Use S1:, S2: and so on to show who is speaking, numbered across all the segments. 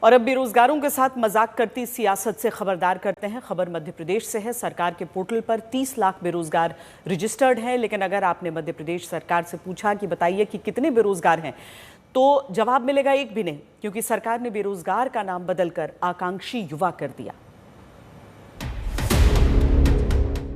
S1: और अब बेरोजगारों के साथ मजाक करती सियासत से खबरदार करते हैं। खबर मध्य प्रदेश से है। सरकार के पोर्टल पर 30 लाख बेरोजगार रजिस्टर्ड हैं, लेकिन अगर आपने मध्य प्रदेश सरकार से पूछा कि बताइए कि कितने बेरोजगार हैं, तो जवाब मिलेगा एक भी नहीं, क्योंकि सरकार ने बेरोजगार का नाम बदलकर आकांक्षी युवा कर दिया।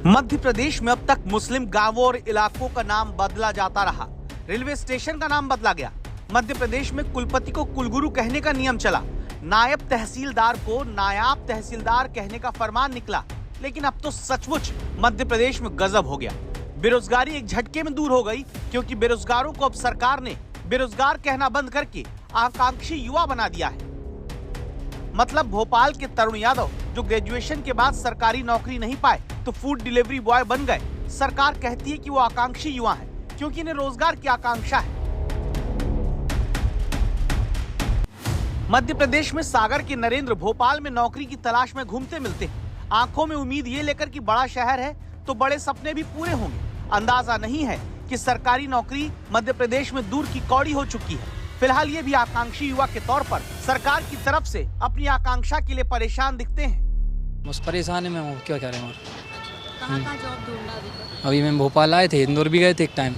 S2: मध्य प्रदेश में अब तक मुस्लिम गांवों और इलाकों का नाम बदला जाता रहा। रेलवे स्टेशन का नाम बदला गया। मध्य प्रदेश में कुलपति को कुलगुरु कहने का नियम चला। नायब तहसीलदार को नायाब तहसीलदार कहने का फरमान निकला। लेकिन अब तो सचमुच मध्य प्रदेश में गजब हो गया। बेरोजगारी एक झटके में दूर हो गई, क्योंकि बेरोजगारों को अब सरकार ने बेरोजगार कहना बंद करके आकांक्षी युवा बना दिया है। मतलब भोपाल के तरुण यादव जो ग्रेजुएशन के बाद सरकारी नौकरी नहीं पाए तो फूड डिलीवरी बॉय बन गए। सरकार कहती है कि वो आकांक्षी युवा है, क्योंकि इन्हें रोजगार की आकांक्षा है। मध्य प्रदेश में सागर के नरेंद्र भोपाल में नौकरी की तलाश में घूमते मिलते हैं। आंखों में उम्मीद ये लेकर कि बड़ा शहर है तो बड़े सपने भी पूरे होंगे। अंदाजा नहीं है कि सरकारी नौकरी मध्य प्रदेश में दूर की कौड़ी हो चुकी है। फिलहाल ये भी आकांक्षी युवा के तौर पर सरकार की तरफ से अपनी आकांक्षा के लिए परेशान दिखते हैं।
S3: बस परेशान है मैं, क्या कह रहे हैं।
S4: कहाँ जॉब ढूंढना
S3: अभी मैं भोपाल आए थे, इंदौर भी गए थे एक टाइम।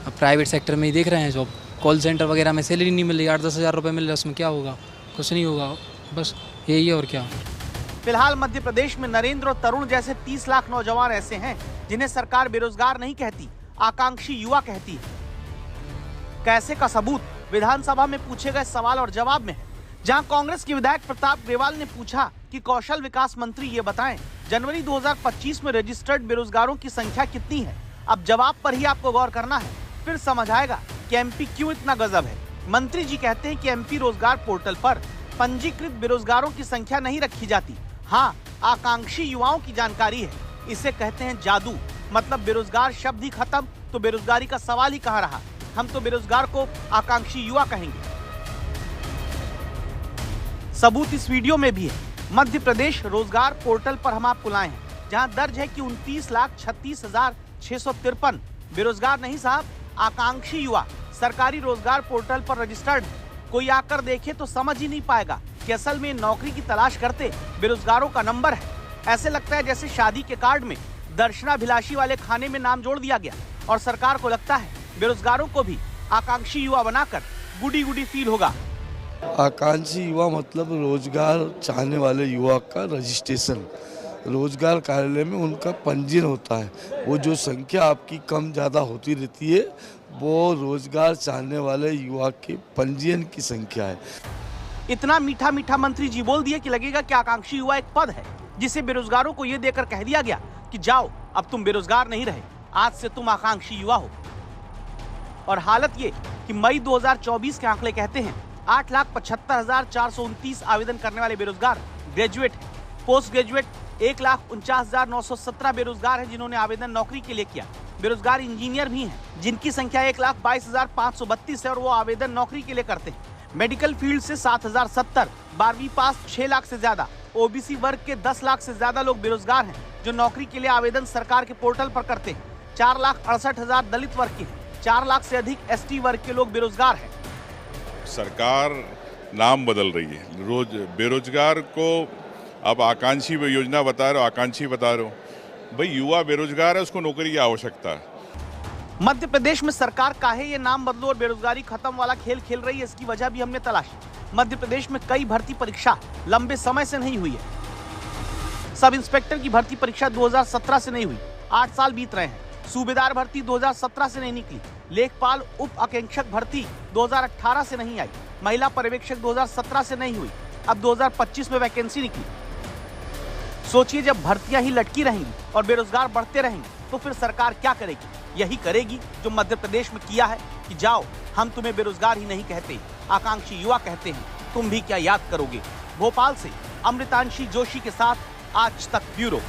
S3: अब प्राइवेट सेक्टर में ही देख रहे हैं जॉब। कॉल सेंटर वगैरह में सैलरी नहीं मिल रही, 8-10 हज़ार रुपये मिल रहा है, उसमें क्या होगा? कुछ नहीं होगा, बस यही है और क्या।
S2: फिलहाल मध्य प्रदेश में नरेंद्र और तरुण जैसे 30 लाख नौजवान ऐसे हैं जिन्हें सरकार बेरोजगार नहीं कहती, आकांक्षी युवा कहती है। कैसे का सबूत विधानसभा में पूछे गए सवाल और जवाब में है, जहां कांग्रेस के विधायक प्रताप ग्रेवाल ने पूछा कि कौशल विकास मंत्री ये बताएं, जनवरी 2025 में रजिस्टर्ड बेरोजगारों की संख्या कितनी है। अब जवाब पर ही आपको गौर करना है, फिर समझ आएगा कि एमपी क्यों इतना गजब है। मंत्री जी कहते हैं कि एमपी रोजगार पोर्टल पर पंजीकृत बेरोजगारों की संख्या नहीं रखी जाती। हाँ, आकांक्षी युवाओं की जानकारी है। इसे कहते हैं जादू। मतलब बेरोजगार शब्द ही खत्म तो बेरोजगारी का सवाल ही कहाँ रहा। हम तो बेरोजगार को आकांक्षी युवा कहेंगे। सबूत इस वीडियो में भी है। मध्य प्रदेश रोजगार पोर्टल पर हम आपको लाए हैं, जहां दर्ज है कि 29,36,653 बेरोजगार नहीं साहब, आकांक्षी युवा सरकारी रोजगार पोर्टल पर रजिस्टर्ड। कोई आकर देखे तो समझ ही नहीं पाएगा कि असल में नौकरी की तलाश करते बेरोजगारों का नंबर है। ऐसे लगता है जैसे शादी के कार्ड में दर्शनाभिलाषी वाले खाने में नाम जोड़ दिया गया और सरकार को लगता है बेरोजगारों को भी आकांक्षी युवा बनाकर गुडी गुडी फील होगा।
S5: आकांक्षी युवा मतलब रोजगार चाहने वाले युवा का रजिस्ट्रेशन, रोजगार कार्यालय में उनका पंजीयन होता है। वो जो संख्या आपकी कम ज़्यादा होती रहती है, वो रोजगार चाहने वाले युवा के पंजीयन की संख्या है।
S2: इतना मीठा मीठा मंत्री जी बोल दिए कि लगेगा कि आकांक्षी युवा एक पद है, जिसे बेरोजगारों को ये देकर कह दिया गया कि जाओ, अब तुम बेरोजगार नहीं रहे, आज से तुम आकांक्षी युवा हो। और हालत ये कि मई 2024 के आंकड़े कहते हैं 8,75,429 आवेदन करने वाले बेरोजगार ग्रेजुएट हैं। पोस्ट ग्रेजुएट 1,49,917 बेरोजगार हैं जिन्होंने आवेदन नौकरी के लिए किया। बेरोजगार इंजीनियर भी हैं जिनकी संख्या 1,22,532 है और वो आवेदन नौकरी के लिए करते हैं। मेडिकल फील्ड से 7,070, 12वीं पास 6 लाख से ज्यादा, ओबीसी वर्ग के 10 लाख से ज्यादा लोग बेरोजगार हैं जो नौकरी के लिए आवेदन सरकार के पोर्टल पर करते हैं। 4,68,000 दलित वर्ग के, 4 लाख से अधिक एसटी वर्ग के लोग बेरोजगार हैं।
S6: सरकार नाम बदल रही है। रोज बेरोजगार को अब आकांक्षी योजना बता रहे हो, आकांक्षी बता रहे हो। भाई युवा बेरोजगार है, उसको नौकरी की आवश्यकता है।
S2: मध्य प्रदेश में सरकार काहे ये नाम बदलो और बेरोजगारी खत्म वाला खेल खेल रही है, इसकी वजह भी हमने तलाशी। मध्य प्रदेश में कई भर्ती परीक्षा लंबे समय से नहीं हुई है। सब इंस्पेक्टर की भर्ती परीक्षा 2017 से नहीं हुई, 8 साल बीत रहे हैं। सूबेदार भर्ती 2017 से नहीं निकली। लेखपाल उप आकांक्षक भर्ती 2018 से नहीं आई। महिला पर्यवेक्षक 2017 से नहीं हुई। अब 2025 में वैकेंसी निकली। सोचिए, जब भर्तियां ही लटकी रहेंगी और बेरोजगार बढ़ते रहेंगे तो फिर सरकार क्या करेगी? यही करेगी जो मध्य प्रदेश में किया है कि जाओ, हम तुम्हें बेरोजगार ही नहीं कहते, आकांक्षी युवा कहते हैं, तुम भी क्या याद करोगे। भोपाल से अमृतांशी जोशी के साथ आज तक ब्यूरो।